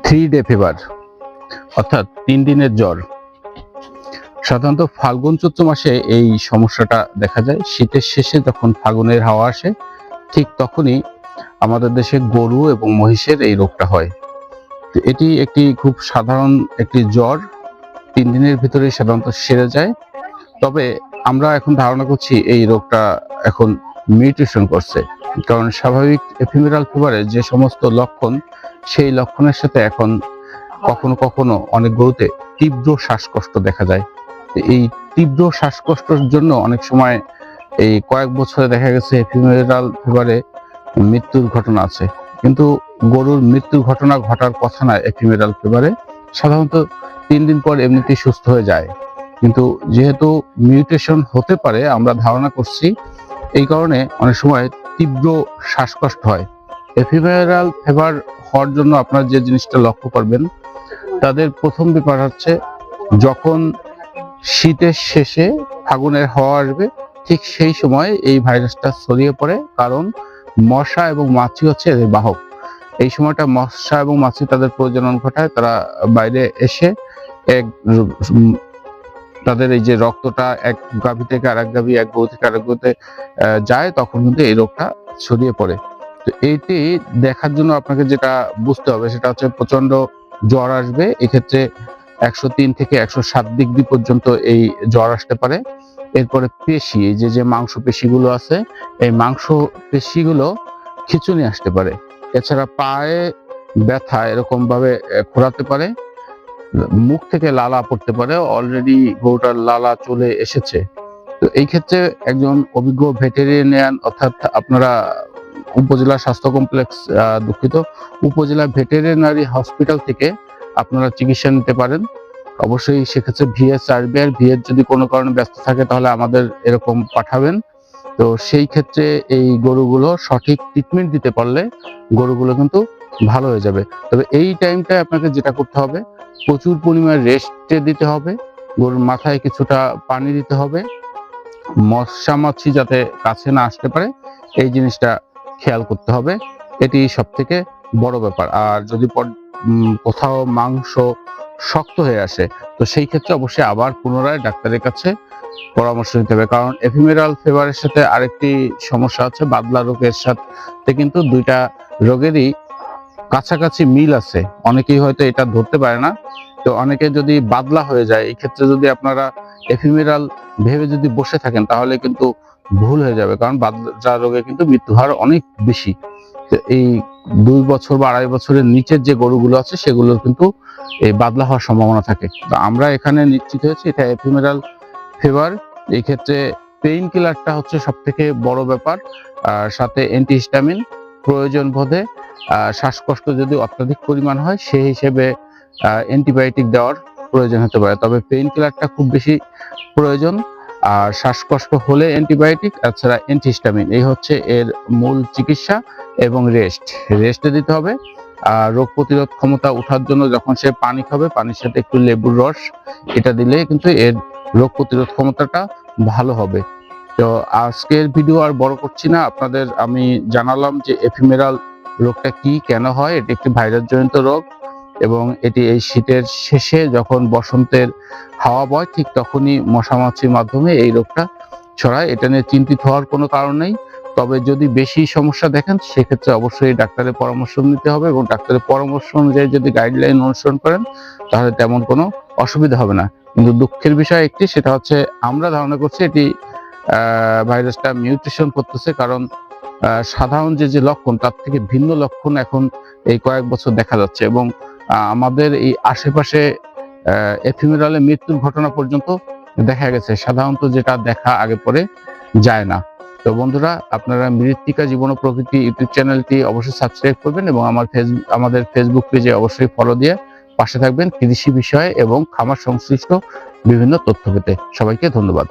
3 day fever অর্থাৎ 3 দিনের জ্বর। সাধারণত ফাল্গুন চৈত্র মাসে এই সমস্যাটা দেখা যায়। শীতের শেষে যখন ফাল্গুনের হাওয়া আসে ঠিক তখনই আমাদের দেশে গরু এবং মহিষের এই রোগটা হয়। তো এটি একটি খুব সাধারণ একটি জ্বর, 3 দিনের ভিতরে সাধারণত সেরে যায়। তবে আমরা এখন ধারণা করছি এই রোগটা এখন মিউটেশন করছে, কারণ স্বাভাবিক এফিমেরাল ফিভারের যে সমস্ত লক্ষণ, সেই লক্ষণের সাথে এখন কখনো কখনো অনেক গরুতে তীব্র শ্বাসকষ্ট দেখা যায়। এই তীব্র শ্বাসকষ্টের জন্য অনেক সময় এই কয়েক বছরে দেখা গেছে এফিমেরাল ফিভারে মৃত্যুর ঘটনা আছে, কিন্তু গরুর মৃত্যুর ঘটনা ঘটার কথা না। এফিমেরাল ফিভারে সাধারণত 3 দিন পর এমনিতেই সুস্থ হয়ে যায়, কিন্তু যেহেতু মিউটেশন হতে পারে আমরা ধারণা করছি, এই কারণে অনেক সময় তীব্র শ্বাসকষ্ট হয়। এফিমেরাল ফিভার হওয়ার জন্য আপনারা যে জিনিসটা লক্ষ্য করবেন, তাদের প্রথম ব্যাপার হচ্ছে যখন শীতের শেষে ফাগুনের হাওয়া আসবে ঠিক সেই সময় এই ভাইরাসটা ছড়িয়ে পড়ে, কারণ মশা এবং মাছি হচ্ছে এদের বাহক। এই সময়টা মশা এবং মাছি তাদের প্রজনন ঘটায়, তারা বাইরে এসে তাদের এই যে রক্তটা এক গাভী থেকে আরেক গাভী, এক গরু থেকে আরেক গরুতে যায়, তখন কিন্তু এই রোগটা ছড়িয়ে পড়ে। তো এইটি দেখার জন্য আপনাকে যেটা বুঝতে হবে সেটা হচ্ছে প্রচন্ড জ্বর আসবে। এক্ষেত্রে 103 থেকে 107 ডিগ্রি পর্যন্ত এই জ্বর আসতে পারে। এরপরে পেশি, এই যে মাংস পেশিগুলো আছে, এই মাংস পেশিগুলো খিঁচুনি আসতে পারে। এছাড়া পায়ে ব্যথা এরকম ভাবে খোঁড়াতে পারে, মুখ থেকে লালা পড়তে পারে, অলরেডি গরুটার লালা চলে এসেছে। তো এই ক্ষেত্রে একজন অভিজ্ঞ ভেটেরিয়ান, অর্থাৎ আপনারা উপজেলা স্বাস্থ্য কমপ্লেক্স, উপজেলা ভেটেরিনারি হসপিটাল থেকে আপনারা চিকিৎসা নিতে পারেন। অবশ্যই সেক্ষেত্রে ভিএস আসবে, আর ভিএস যদি কোনো কারণে ব্যস্ত থাকে তাহলে আমাদের এরকম পাঠাবেন। তো সেই ক্ষেত্রে এই গরুগুলো সঠিক ট্রিটমেন্ট দিতে পারলে গরুগুলো কিন্তু ভালো হয়ে যাবে। তবে এই টাইমটায় আপনাকে যেটা করতে হবে, প্রচুর পরিমাণে রেস্টে দিতে হবে, গরুর মাথায় কিছুটা পানি দিতে হবে, মশা মাছি যাতে কাছে না আসতে পারে এই জিনিসটা খেয়াল করতে হবে। এটি সব থেকে বড় ব্যাপার। আর যদি কোথাও মাংস শক্ত হয়ে আসে, তো সেই ক্ষেত্রে অবশ্যই আবার পুনরায় ডাক্তারের কাছে পরামর্শ নিতে হবে, কারণ এফিমেরাল ফিভারের সাথে আরেকটি সমস্যা আছে, বাদলা রোগের সাথে কিন্তু দুইটা রোগেরই কাছাকাছি মিল আছে। অনেকেই হয়তো এটা ধরতে পারে না। তো অনেকে যদি বাদলা হয়ে যায়, এই ক্ষেত্রে যদি আপনারা এফিমেরাল ভেবে যদি বসে থাকেন তাহলে কিন্তু ভুল হয়ে যাবে, কারণ বাদলা রোগে কিন্তু মৃত্যুর হার অনেক বেশি। তো এই 2 বছর বা 2.5 বছরের নিচের যে গরুগুলো আছে সেগুলোর কিন্তু এই বাদলা হওয়ার সম্ভাবনা থাকে। তো আমরা এখানে নিশ্চিত হয়েছি এটা এফিমেরাল ফিভার। এই ক্ষেত্রে পেইন কিলারটা হচ্ছে সব থেকে বড় ব্যাপার, আর সাথে অ্যান্টিহিস্টামিন প্রয়োজন বোধে। শ্বাসকষ্ট যদি অত্যাধিক পরিমাণ হয় সেই হিসেবে অ্যান্টিবায়োটিক দেওয়ার প্রয়োজন হতে পারে, তবে পেইন কিলারটা খুব বেশি প্রয়োজন। আর শ্বাসকষ্ট হলে অ্যান্টিবায়োটিক, এছাড়া অ্যান্টিহিস্টামিন, এই হচ্ছে এর মূল চিকিৎসা। এবং রেস্টে দিতে হবে। আর রোগ প্রতিরোধ ক্ষমতা ওঠার জন্য যখন সে পানি খাবে, পানির সাথে একটু লেবুর রস এটা দিলে কিন্তু এর রোগ প্রতিরোধ ক্ষমতাটা ভালো হবে। তো আজকের ভিডিও আর বড় করছি না, আপনাদের আমি জানালাম যে এফিমেরাল রোগটা কি, কেন হয়। এটি একটি ভাইরাস জনিত রোগ এবং এটি এই শীতের শেষে যখন বসন্তের হাওয়া বয় ঠিক তখনই মশামাছির মাধ্যমে এই রোগটা ছড়ায়। এটা নিয়ে চিন্তিত হওয়ার কোনো কারণ নেই। তবে যদি বেশি সমস্যা দেখেন সেক্ষেত্রে অবশ্যই ডাক্তারের পরামর্শ নিতে হবে, এবং ডাক্তারের পরামর্শ অনুযায়ী যদি গাইডলাইন অনুসরণ করেন তাহলে তেমন কোনো অসুবিধা হবে না। কিন্তু দুঃখের বিষয় একটি, সেটা হচ্ছে আমরা ধারণা করছি এটি ভাইরাসটা মিউটেশন করতেছে, কারণ সাধারণ যে লক্ষণ তার থেকে ভিন্ন লক্ষণ এখন এই কয়েক বছর দেখা যাচ্ছে, এবং আমাদের এই আশেপাশে এফিমেরালে মৃত্যুর ঘটনা পর্যন্ত দেখা গেছে, সাধারণত যেটা দেখা আগে পরে যায় না। তো বন্ধুরা, আপনারা মৃত্তিকা জীবন ও প্রকৃতি ইউটিউব চ্যানেলটি অবশ্যই সাবস্ক্রাইব করবেন এবং আমাদের ফেসবুক পেজে অবশ্যই ফলো দিয়ে পাশে থাকবেন কৃষি বিষয়ে এবং খামার সংশ্লিষ্ট বিভিন্ন তথ্য পেতে। সবাইকে ধন্যবাদ।